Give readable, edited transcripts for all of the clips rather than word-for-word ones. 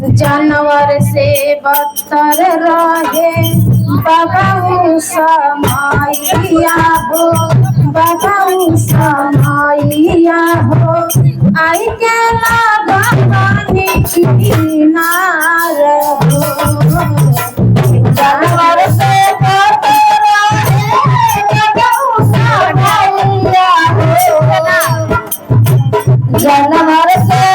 जानवर से बदतर रहे बगाऊ समाइया हो, बगाऊ समाइया हो। आई के लगवानी किनार हो, जानवर से बदतर रहे बगाऊ समाइया हो, जानवर से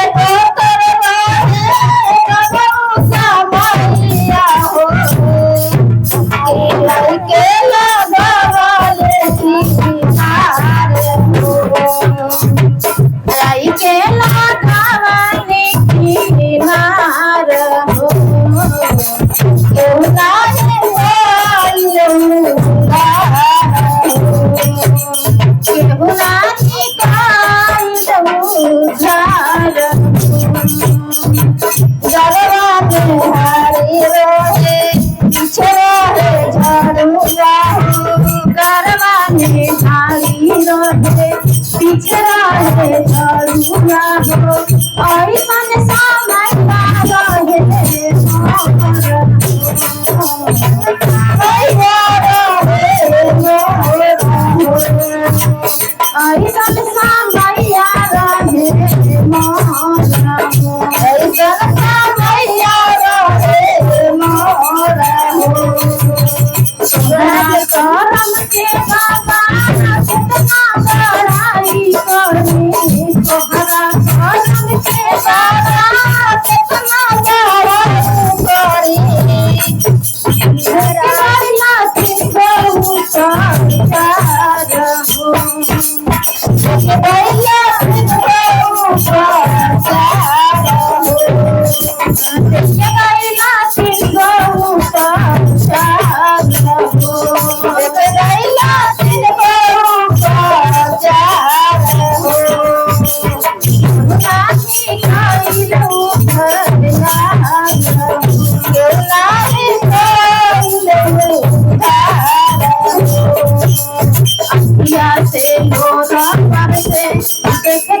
पिछड़ा है झड़ुआ हो और मन समय रहे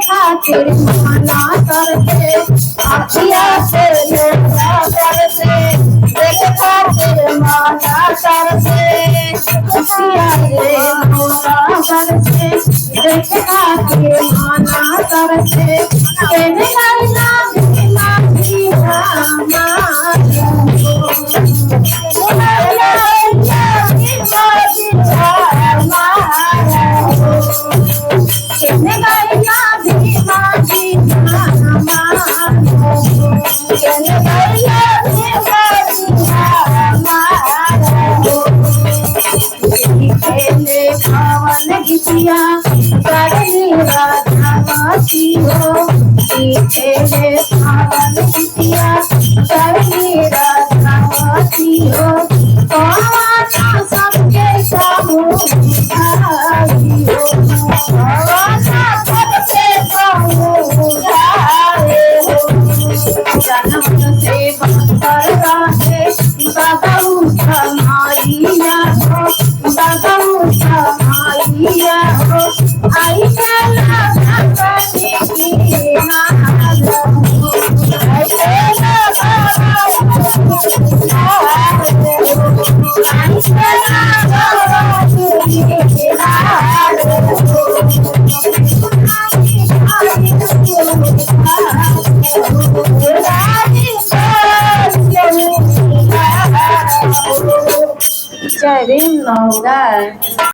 खातिर मना करते आखिया से देख खातिर मना करते आखिया से मोरा करते देख खातिर मना करते कहने लगा माफी गीतिया करनी राधावती हो, पीछे पावन गीतिया करनी राधावती हो। कौन सबके समुझाई हो, कौन सबके समुझाए हो। जन्म से बदतर रहे बगाऊ समाइया हो, बगाऊ समाइया हो। आई चला भगवानी किनार हो, आई चला भगवानी किनार हो, आई चला भगवानी किनार हो। जय भीम।